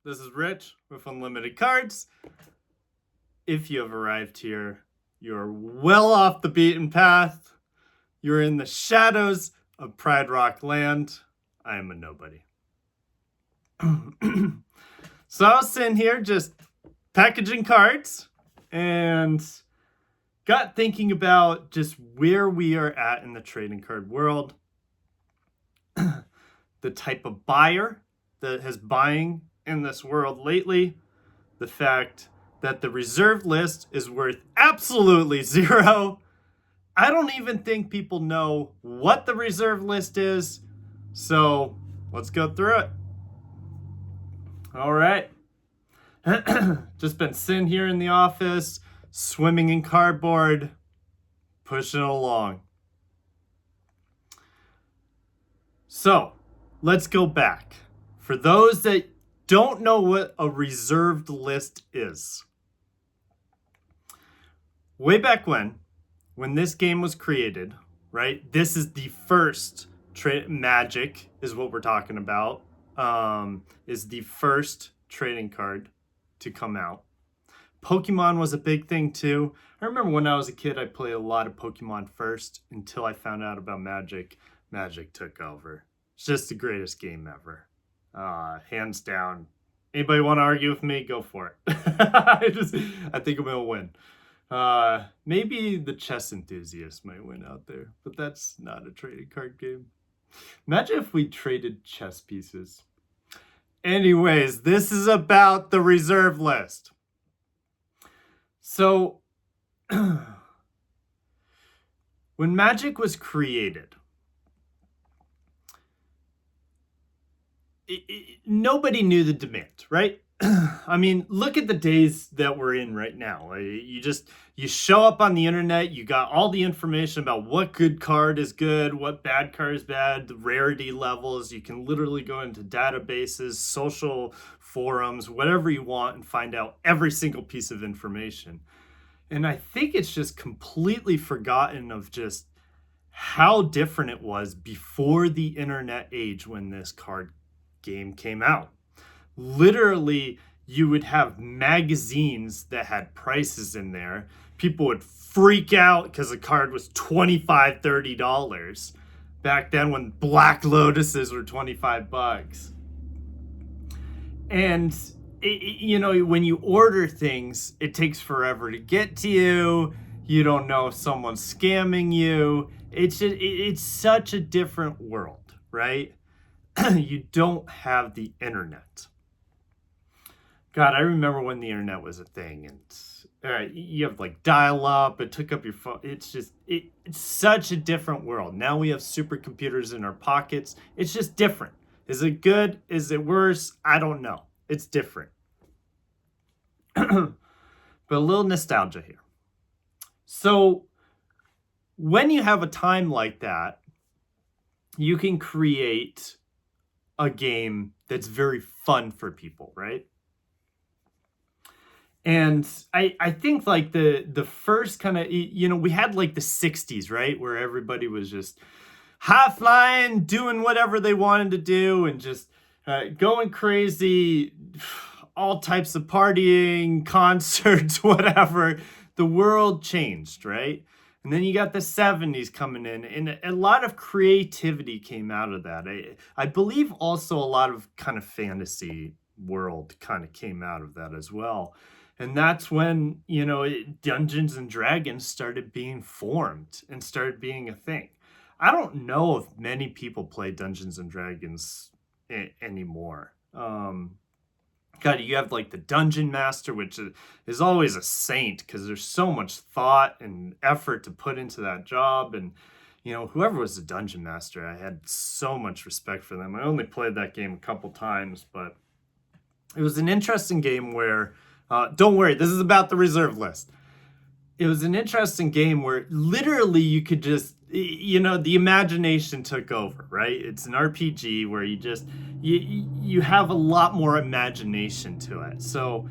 This is Rich with Unlimited Cards. If you have arrived here, you're well off the beaten path. You're in the shadows of Pride Rock Land. I am a nobody. So I was sitting here just packaging cards and got thinking about just where we are at in the trading card world. The type of buyer that has buying in this world lately, the fact that the reserved list is worth absolutely zero. I don't even think people know what the reserved list is, so let's go through it. All right. Just been sitting here in the office, swimming in cardboard, pushing it along. So let's go back. For those that don't know what a reserved list is, way back when this game was created, right? This is the first Magic is what we're talking about. Is the first trading card to come out. Pokemon was a big thing too. I remember when I was a kid, I played a lot of Pokemon first until I found out about Magic. Magic took over. It's just the greatest game ever. Hands down. Anybody want to argue with me? Go for it. I think I'm gonna win. Maybe the chess enthusiast might win out there, but that's not a trading card game. Imagine if we traded chess pieces. Anyways, this is about the reserve list. So, when Magic was created, nobody knew the demand, right? I mean, look at the days that we're in right now. You show up on the internet, you got all the information about what good card is good, what bad card is bad, the rarity levels. You can literally go into databases, social forums, whatever you want, and find out every single piece of information. And I think it's just completely forgotten of just how different it was before the internet age when this card game came out. Literally, you would have magazines that had prices in there. People would freak out because a card was $25, $30 back then when Black Lotuses were $25. And when you order things, it takes forever to get to you. You don't know if someone's scamming you. It's such a different world, right? You don't have the internet. God, I remember when the internet was a thing, and you have like dial-up. It took up your phone. It's such a different world. Now we have supercomputers in our pockets. It's just different. Is it good? Is it worse? I don't know. It's different. But a little nostalgia here. So when you have a time like that, you can create a game that's very fun for people, right? And I think like the first kind of, we had like the 60s, right? Where everybody was just high flying, doing whatever they wanted to do and just going crazy, all types of partying, concerts, whatever. The world changed, right? And then you got the 70s coming in, and a lot of creativity came out of that. I believe also a lot of kind of fantasy world kind of came out of that as well. And that's when, Dungeons and Dragons started being formed and started being a thing. I don't know if many people play Dungeons and Dragons anymore. God, you have like the Dungeon Master, which is always a saint because there's so much thought and effort to put into that job. And, whoever was the Dungeon Master, I had so much respect for them. I only played that game a couple times, but it was an interesting game where, don't worry, this is about the reserve list. It was an interesting game where literally you could just, the imagination took over, right? It's an RPG where you have a lot more imagination to it. So,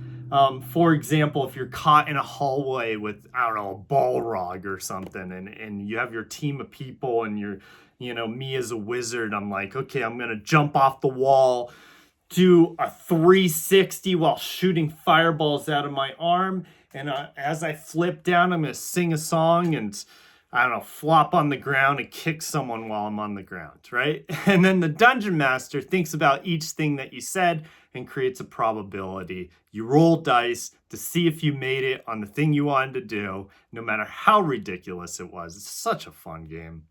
for example, if you're caught in a hallway with, I don't know, a Balrog or something, and you have your team of people and me as a wizard, I'm like, okay, I'm going to jump off the wall, do a 360 while shooting fireballs out of my arm. And as I flip down, I'm going to sing a song and, I don't know, flop on the ground and kick someone while I'm on the ground, right? And then the dungeon master thinks about each thing that you said and creates a probability. You roll dice to see if you made it on the thing you wanted to do, no matter how ridiculous it was. It's such a fun game.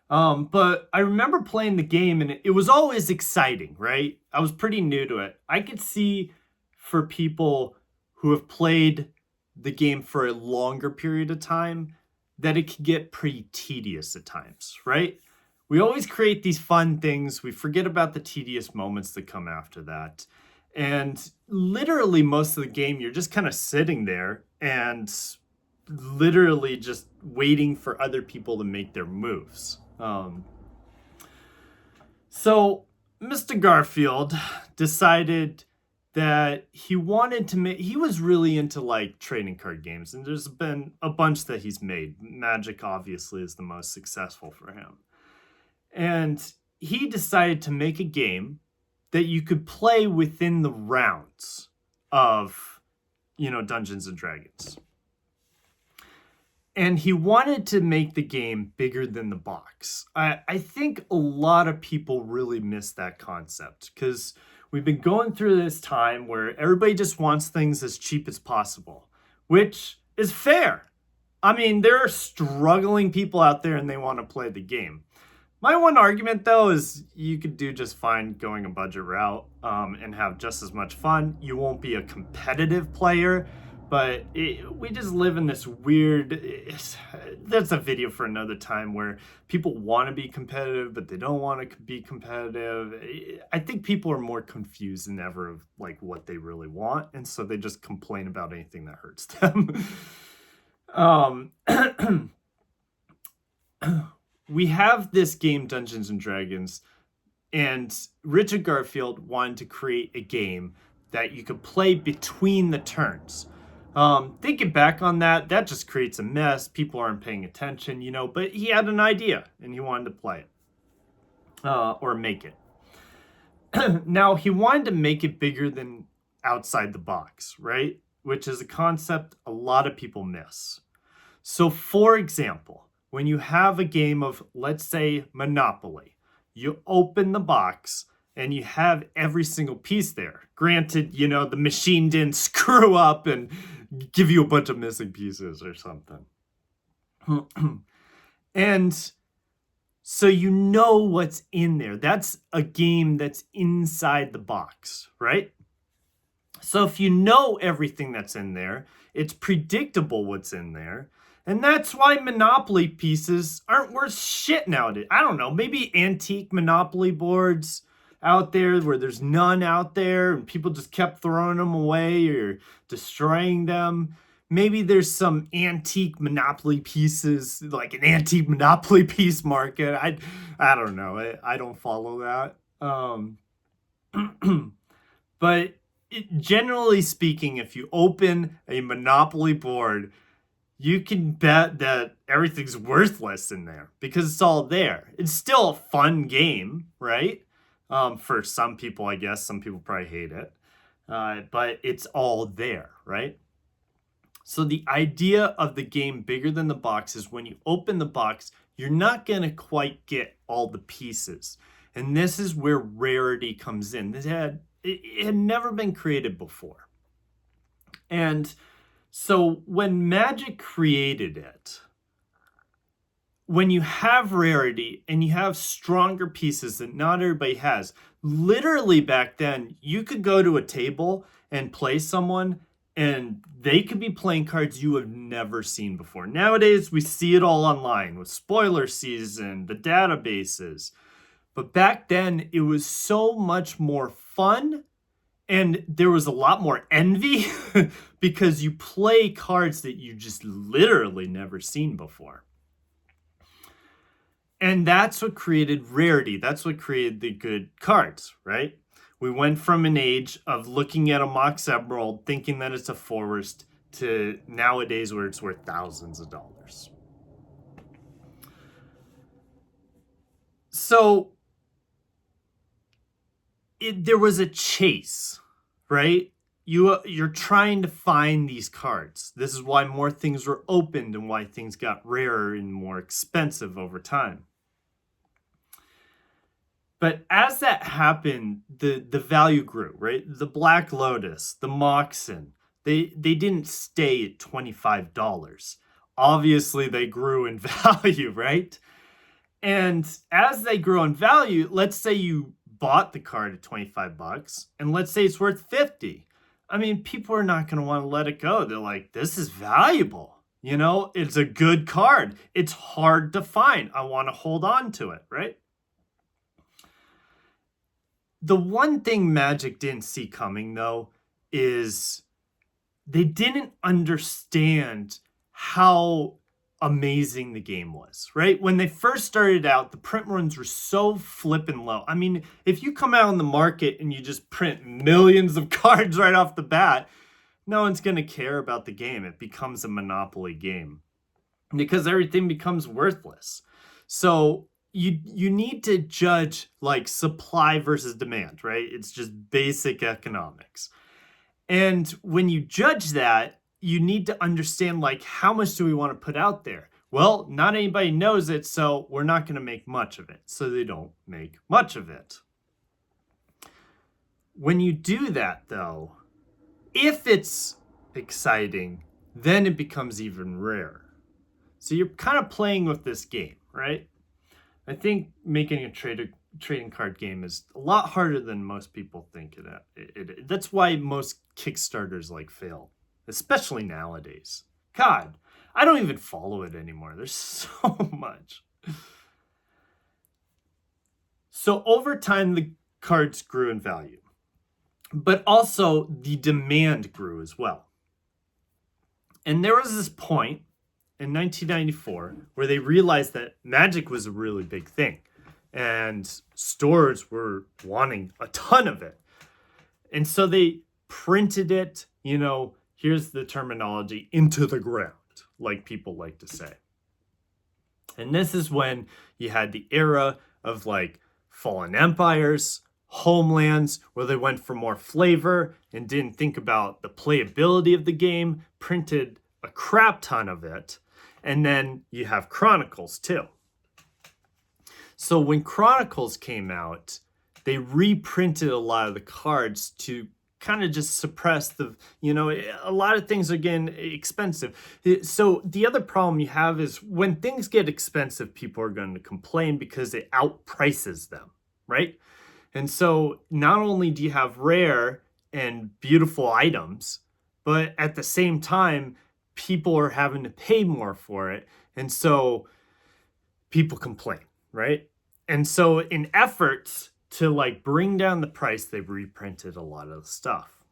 But I remember playing the game and it was always exciting, right? I was pretty new to it. I could see for people who have played the game for a longer period of time that it can get pretty tedious at times, right? We always create these fun things. We forget about the tedious moments that come after that. And literally most of the game, you're just kind of sitting there and literally just waiting for other people to make their moves. So Mr. Garfield decided that he wanted to make, he was really into like trading card games, and there's been a bunch that he's made. Magic obviously is the most successful for him. And he decided to make a game that you could play within the rounds of, Dungeons and Dragons. And he wanted to make the game bigger than the box. I think a lot of people really miss that concept because we've been going through this time where everybody just wants things as cheap as possible, which is fair. I mean, there are struggling people out there and they want to play the game. My one argument, though, is you could do just fine going a budget route and have just as much fun. You won't be a competitive player, but we just live in this weird, that's a video for another time, where people want to be competitive, but they don't want to be competitive. I think people are more confused than ever of like what they really want, and so they just complain about anything that hurts them. We have this game, Dungeons and Dragons, and Richard Garfield wanted to create a game that you could play between the turns. Thinking back on that just creates a mess. People aren't paying attention, but he had an idea and he wanted to play it or make it. Now, he wanted to make it bigger than outside the box, right? Which is a concept a lot of people miss. So, for example, when you have a game of, let's say, Monopoly, you open the box and you have every single piece there. Granted, the machine didn't screw up and give you a bunch of missing pieces or something. And so what's in there. That's a game that's inside the box, right? So if you know everything that's in there, it's predictable what's in there. And that's why Monopoly pieces aren't worth shit nowadays. I don't know, maybe antique Monopoly boards out there where there's none out there and people just kept throwing them away or destroying them. Maybe there's some antique Monopoly pieces, like an antique Monopoly piece market. I don't know. I don't follow that. But generally speaking, if you open a Monopoly board, you can bet that everything's worthless in there because it's all there. It's still a fun game, right? For some people, I guess. Some people probably hate it. But it's all there, right? So the idea of the game bigger than the box is when you open the box, you're not going to quite get all the pieces. And this is where rarity comes in. It had never been created before. And so when Magic created it, when you have rarity and you have stronger pieces that not everybody has, literally back then, you could go to a table and play someone and they could be playing cards you have never seen before. Nowadays, we see it all online with Spoiler Season, the databases. But back then, it was so much more fun. And there was a lot more envy because you play cards that you just literally never seen before. And that's what created rarity. That's what created the good cards, right? We went from an age of looking at a Mox Emerald, thinking that it's a forest, to nowadays where it's worth thousands of dollars. So there was a chase, right? You're trying to find these cards. This is why more things were opened and why things got rarer and more expensive over time. But as that happened, the value grew, right? The Black Lotus, the Moxen, they didn't stay at $25. Obviously, they grew in value, right? And as they grow in value, let's say you bought the card at 25 bucks and let's say it's worth 50. I mean, people are not going to want to let it go. They're like, this is valuable. You know, it's a good card. It's hard to find. I want to hold on to it, right? The one thing Magic didn't see coming, though, is they didn't understand how amazing the game was, right? When they first started out, the print runs were so flippin' low. I mean, if you come out on the market and you just print millions of cards right off the bat, no one's going to care about the game. It becomes a monopoly game because everything becomes worthless. So you need to judge like supply versus demand, right? It's just basic economics. And when you judge that, you need to understand like how much do we want to put out there? Well, not anybody knows it, so we're not going to make much of it. So they don't make much of it. When you do that though, if it's exciting, then it becomes even rarer. So you're kind of playing with this game, right? I think making a trading card game is a lot harder than most people think it. That's why most Kickstarters like fail, especially nowadays. God, I don't even follow it anymore. There's so much. So over time, the cards grew in value, but also the demand grew as well. And there was this point in 1994 where they realized that Magic was a really big thing and stores were wanting a ton of it. And so they printed it, you know, here's the terminology, into the ground, like people like to say. And this is when you had the era of like Fallen Empires, Homelands, where they went for more flavor and didn't think about the playability of the game, printed a crap ton of it. And then you have Chronicles too. So when Chronicles came out, they reprinted a lot of the cards to kind of just suppress the, you know, a lot of things are getting expensive. So the other problem you have is when things get expensive, people are going to complain because it outprices them, right? And so not only do you have rare and beautiful items, but at the same time, people are having to pay more for it. And so people complain, right? And so in efforts to like bring down the price, they've reprinted a lot of the stuff.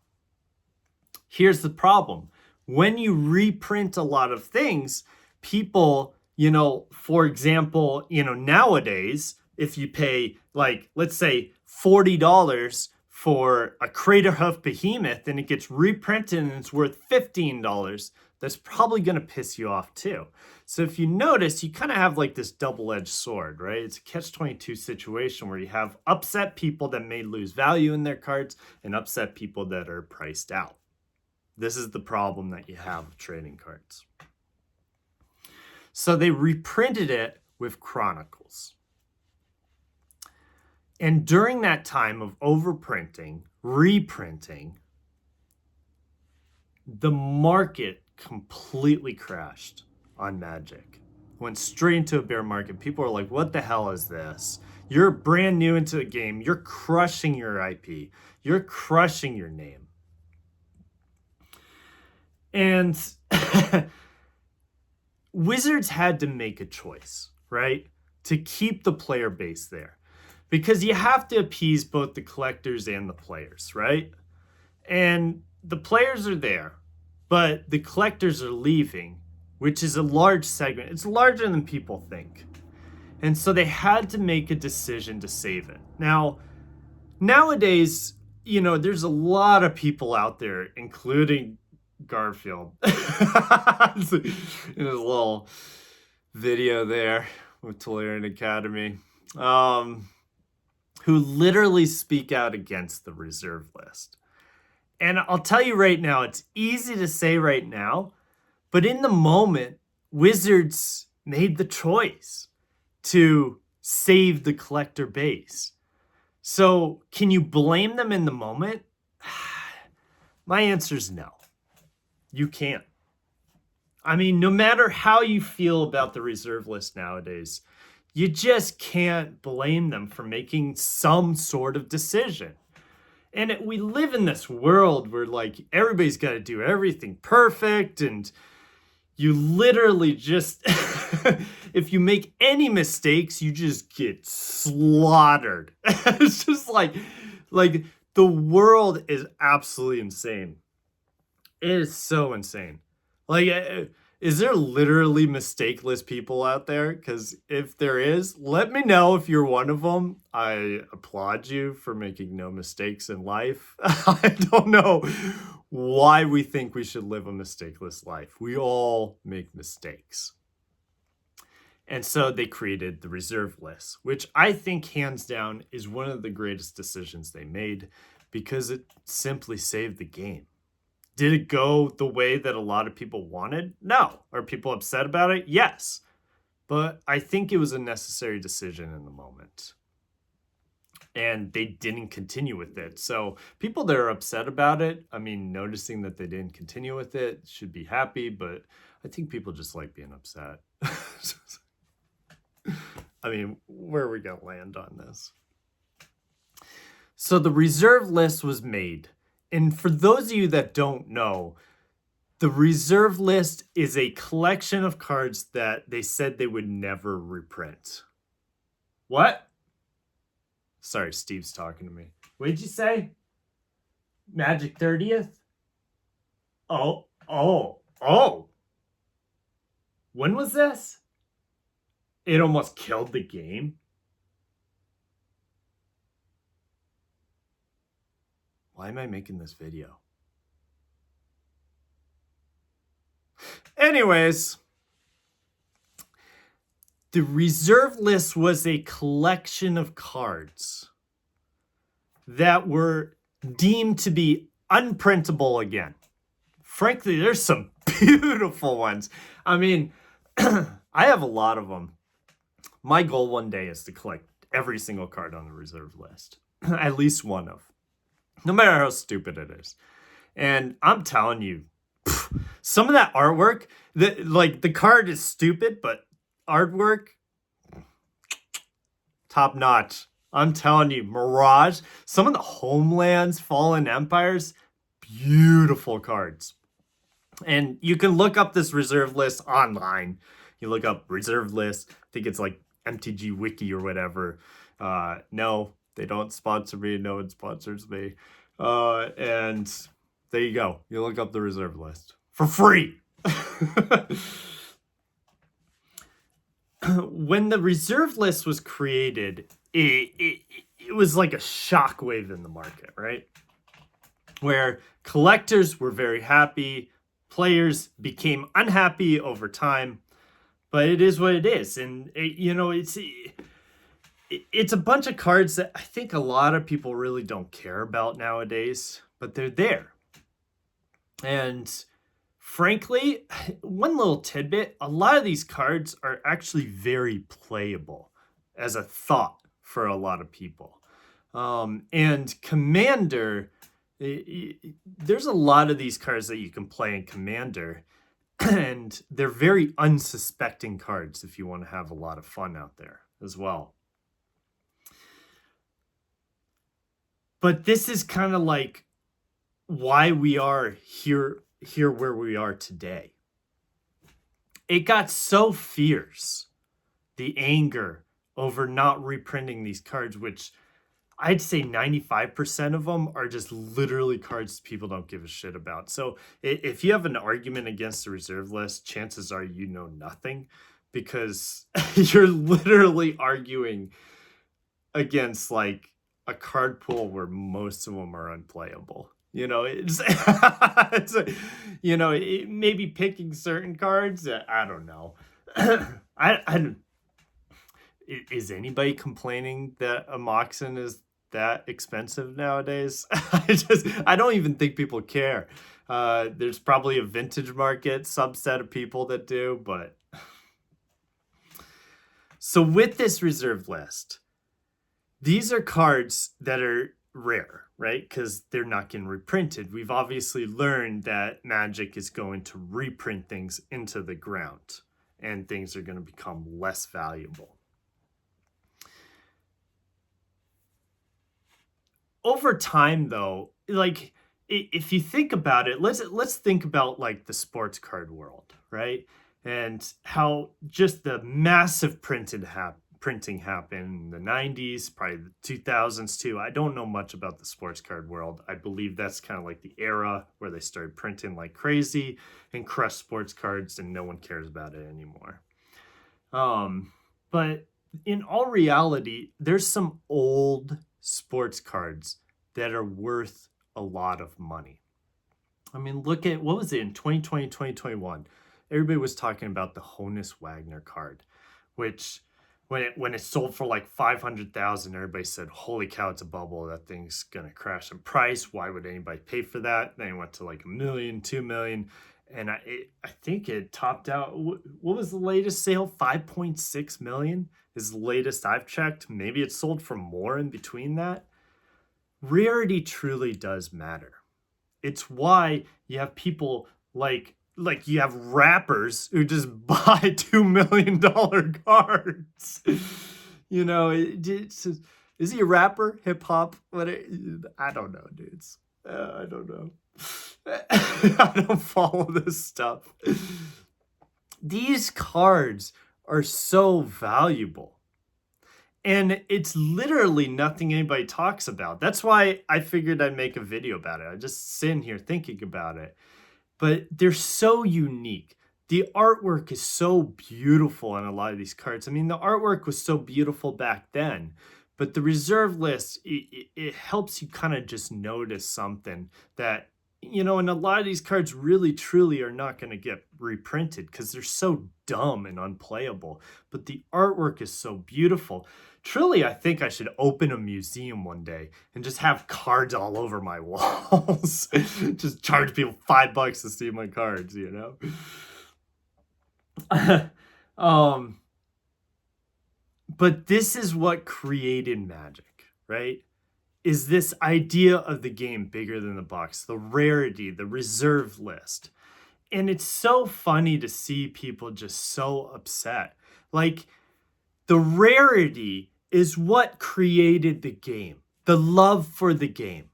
Here's the problem. When you reprint a lot of things, people, you know, for example, you know, nowadays, if you pay like, let's say $40 for a Craterhoof Behemoth and it gets reprinted and it's worth $15, that's probably going to piss you off too. So if you notice, you kind of have like this double-edged sword, right? It's a catch-22 situation where you have upset people that may lose value in their cards and upset people that are priced out. This is the problem that you have with trading cards. So they reprinted it with Chronicles. And during that time of overprinting, reprinting, the market completely crashed on Magic. Went straight into a bear market. People are like, what the hell is this? You're brand new into a game. You're crushing your IP. You're crushing your name. And Wizards had to make a choice, right? To keep the player base there. Because you have to appease both the collectors and the players, right? And the players are there, but the collectors are leaving, which is a large segment. It's larger than people think. And so they had to make a decision to save it. Now, nowadays, you know, there's a lot of people out there, including Garfield, in his little video there with Tolarian Academy, who literally speak out against the reserve list. And I'll tell you right now, it's easy to say right now, but in the moment, Wizards made the choice to save the collector base. So can you blame them in the moment? My answer is no. You can't. I mean, no matter how you feel about the reserve list nowadays, you just can't blame them for making some sort of decision. And we live in this world where like everybody's got to do everything perfect, and you literally just if you make any mistakes, you just get slaughtered. It's just like the world is absolutely insane. It is so insane. Like, is there literally mistakeless people out there? Because if there is, let me know if you're one of them. I applaud you for making no mistakes in life. I don't know why we think we should live a mistakeless life. We all make mistakes. And so they created the reserve list, which I think hands down is one of the greatest decisions they made because it simply saved the game. Did it go the way that a lot of people wanted? No. Are people upset about it? Yes. But I think it was a necessary decision in the moment. And they didn't continue with it. So people that are upset about it, I mean, noticing that they didn't continue with it should be happy, but I think people just like being upset. I mean, where are we going to land on this? So the reserve list was made. And for those of you that don't know, the reserve list is a collection of cards that they said they would never reprint. What? Sorry, Steve's talking to me. What did you say? Magic 30th? Oh. When was this? It almost killed the game. Why am I making this video? Anyways, the reserve list was a collection of cards that were deemed to be unprintable again. Frankly, there's some beautiful ones. I mean, I have a lot of them. My goal one day is to collect every single card on the reserve list. At least one of. No matter how stupid it is. And I'm telling you, some of that artwork, the card is stupid, but artwork, top notch. I'm telling you, Mirage, some of the Homelands, Fallen Empires, beautiful cards. And you can look up this reserve list online. You look up reserve list, I think it's like MTG Wiki or whatever. No, they don't sponsor me. No one sponsors me. And there you go. You look up the reserve list for free. When the reserve list was created, it was like a shockwave in the market, right? Where collectors were very happy, players became unhappy over time, but it is what it is. And, it's a bunch of cards that I think a lot of people really don't care about nowadays, but they're there. And frankly, one little tidbit, a lot of these cards are actually very playable as a thought for a lot of people. And Commander, there's a lot of these cards that you can play in Commander, and they're very unsuspecting cards if you want to have a lot of fun out there as well. But this is kind of like why we are here where we are today. It got so fierce, the anger over not reprinting these cards, which I'd say 95% of them are just literally cards people don't give a shit about. So if you have an argument against the reserve list, chances are you know nothing, because you're literally arguing against like a card pool where most of them are unplayable. It's maybe picking certain cards. I don't know. Is anybody complaining that a Moxen is that expensive nowadays? I don't even think people care. There's probably a vintage market subset of people that do, but so with this reserve list, these are cards that are rare, right? Because they're not getting reprinted. We've obviously learned that Magic is going to reprint things into the ground, and things are going to become less valuable. Over time, though, like if you think about it, let's think about like the sports card world, right? And how just the massive printing happened in the 90s, probably the 2000s too. I don't know much about the sports card world. I believe that's kind of like the era where they started printing like crazy and crushed sports cards, and no one cares about it anymore. But in all reality, there's some old sports cards that are worth a lot of money. I mean, look at, what was it in 2020, 2021? Everybody was talking about the Honus Wagner card, which when it sold for like 500,000, everybody said, holy cow, it's a bubble. That thing's going to crash in price. Why would anybody pay for that? Then it went to like $1 million, $2 million. And I think it topped out. What was the latest sale? 5.6 million is the latest I've checked. Maybe it sold for more in between that. Rarity truly does matter. It's why you have people like you have rappers who just buy $2 million cards. You know, is he a rapper? Hip hop? I don't know, dudes. I don't know. I don't follow this stuff. These cards are so valuable. And it's literally nothing anybody talks about. That's why I figured I'd make a video about it. I just sitting here thinking about it. But they're so unique. The artwork is so beautiful on a lot of these cards. I mean, the artwork was so beautiful back then. But the reserve list, it helps you kind of just notice something that, you know, and a lot of these cards really, truly are not going to get reprinted because they're so dumb and unplayable. But the artwork is so beautiful. Truly, I think I should open a museum one day and just have cards all over my walls. Just charge people $5 to see my cards, you know? But this is what created Magic, right? Is this idea of the game bigger than the box, the rarity, the reserve list. And it's so funny to see people just so upset. Like, the rarity is what created the game, the love for the game,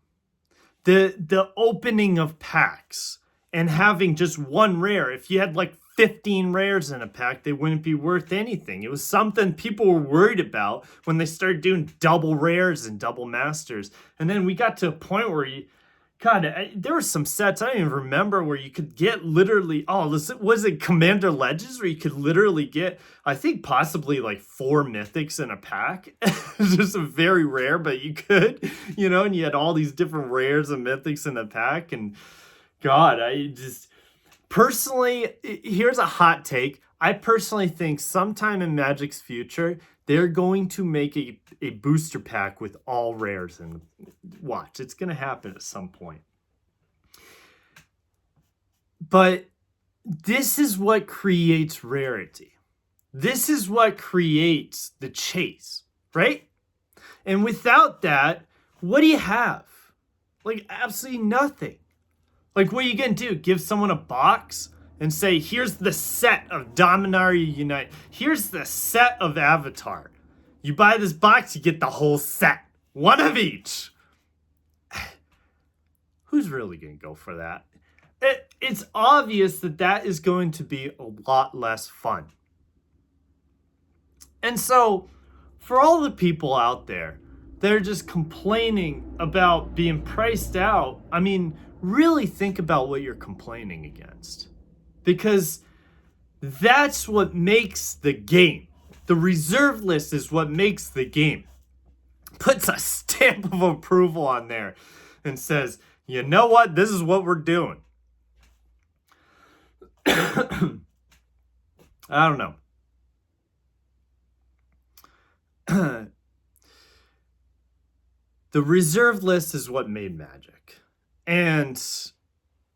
the opening of packs and having just one rare. If you had like 15 rares in a pack, they wouldn't be worth anything. It was something people were worried about when they started doing double rares and double masters. And then we got to a point where there were some sets, I don't even remember, where you could get literally, was it Commander Legends, where you could literally get, I think possibly like 4 mythics in a pack. It's just very rare, but you could, you know, and you had all these different rares and mythics in a pack. And God, I just, personally, here's a hot take. I personally think sometime in Magic's future, they're going to make a booster pack with all rares, and watch, it's going to happen at some point. But this is what creates rarity. This is what creates the chase, right? And without that, what do you have? Like, absolutely nothing. Like, what are you going to do? Give someone a box and say, here's the set of Dominaria Unite. Here's the set of Avatar. You buy this box, you get the whole set. One of each. Who's really going to go for that? It's obvious that that is going to be a lot less fun. And so, for all the people out there that are just complaining about being priced out, I mean, really think about what you're complaining against. Because that's what makes the game. The reserve list is what makes the game. Puts a stamp of approval on there and says, you know what? This is what we're doing. I don't know. The reserve list is what made Magic. And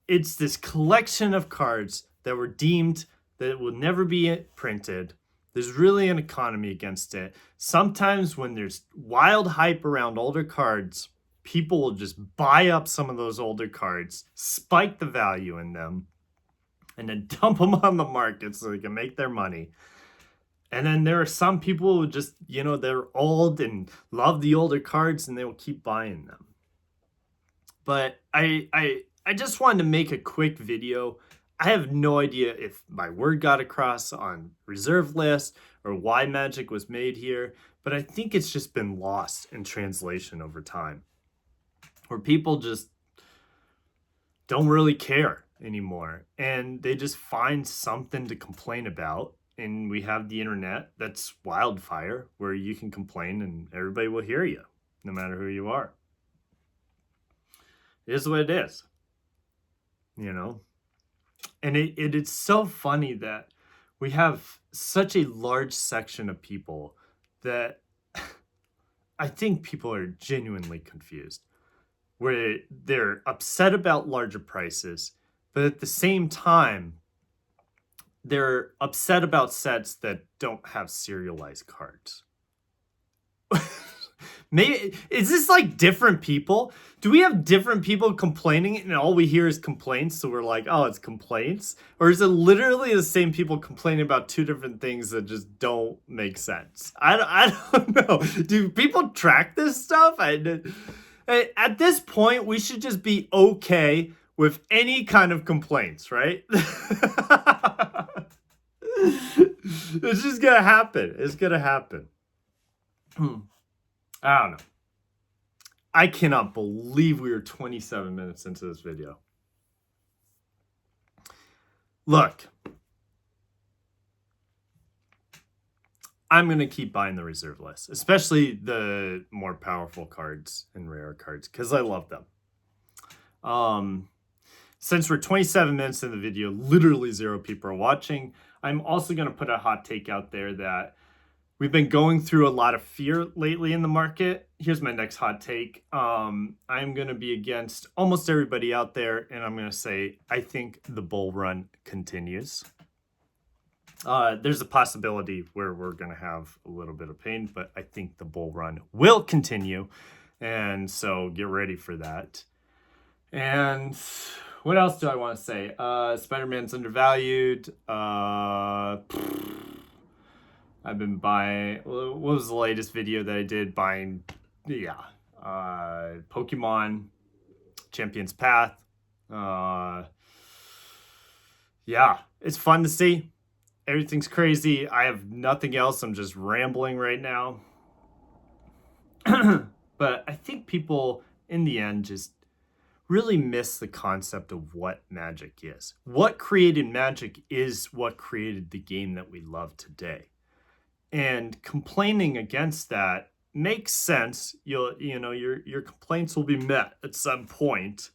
it's this collection of cards that were deemed that it will never be printed. There's really an economy against it. Sometimes when there's wild hype around older cards, people will just buy up some of those older cards, spike the value in them, and then dump them on the market so they can make their money. And then there are some people who just, they're old and love the older cards and they will keep buying them. But I just wanted to make a quick video. I have no idea if my word got across on reserve list or why Magic was made here, but I think it's just been lost in translation over time, where people just don't really care anymore and they just find something to complain about. And we have the internet that's wildfire, where you can complain and everybody will hear you, no matter who you are. It is what it is, And it's so funny that we have such a large section of people that I think people are genuinely confused, where they're upset about larger prices, but at the same time, they're upset about sets that don't have serialized cards. Maybe is this like different people? Do we have different people complaining and all we hear is complaints, so we're like, oh, it's complaints? Or is it literally the same people complaining about two different things that just don't make sense? I don't know. Do people track this stuff? At this point, we should just be okay with any kind of complaints, right? It's just gonna happen. It's gonna happen. I don't know. I cannot believe we were 27 minutes into this video. Look, I'm going to keep buying the reserve list, especially the more powerful cards and rare cards, because I love them. Since we're 27 minutes in the video, literally 0 people are watching, I'm also going to put a hot take out there that we've been going through a lot of fear lately in the market. Here's my next hot take. I'm going to be against almost everybody out there, and I'm going to say I think the bull run continues. There's a possibility where we're going to have a little bit of pain, but I think the bull run will continue, and so get ready for that. And what else do I want to say? Spider-Man's undervalued. I've been buying, what was the latest video that I did? Buying, Pokemon Champion's Path. It's fun to see. Everything's crazy. I have nothing else. I'm just rambling right now. But I think people, in the end, just really miss the concept of what Magic is. What created Magic is what created the game that we love today. And complaining against that makes sense. Your complaints will be met at some point.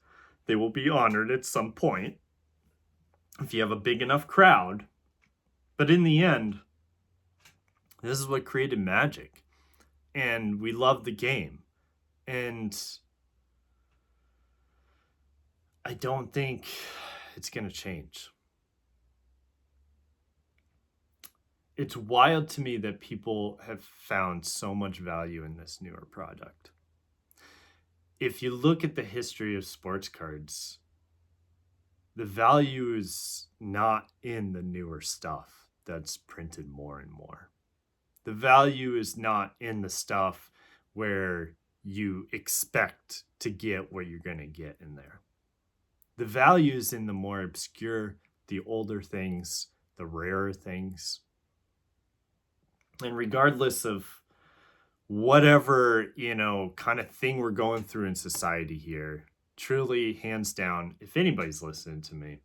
They will be honored at some point if you have a big enough crowd. But in the end, this is what created Magic. And we love the game. And I don't think it's going to change. It's wild to me that people have found so much value in this newer product. If you look at the history of sports cards, the value is not in the newer stuff that's printed more and more. The value is not in the stuff where you expect to get what you're going to get in there. The value is in the more obscure, the older things, the rarer things. And regardless of whatever, kind of thing we're going through in society here, truly, hands down, if anybody's listening to me,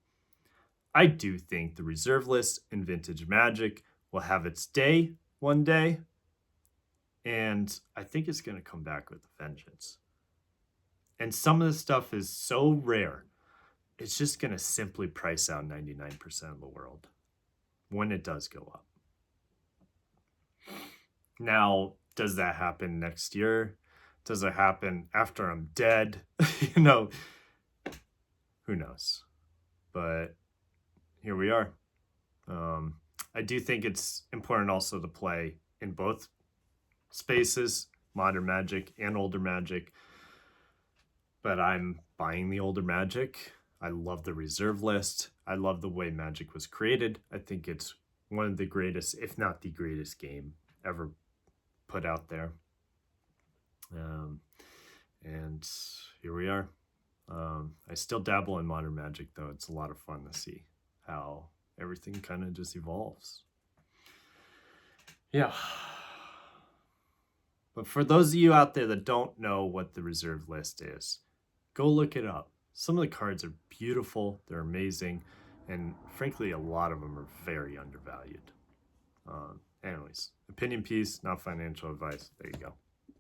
I do think the reserve list in Vintage Magic will have its day one day. And I think it's going to come back with a vengeance. And some of the stuff is so rare, it's just going to simply price out 99% of the world when it does go up. Now, Does that happen next year? Does it happen after I'm dead? You know, who knows? But here we are. I do think it's important also to play in both spaces, modern Magic and older Magic. But I'm buying the older Magic. I love the reserve list. I love the way Magic was created. I think it's one of the greatest, if not the greatest game ever put out there. And here we are. I still dabble in modern Magic, though. It's a lot of fun to see how everything kind of just evolves. Yeah. But for those of you out there that don't know what the reserve list is, go look it up. Some of the cards are beautiful, they're amazing, and frankly, a lot of them are very undervalued. Anyways, opinion piece, not financial advice. There you go.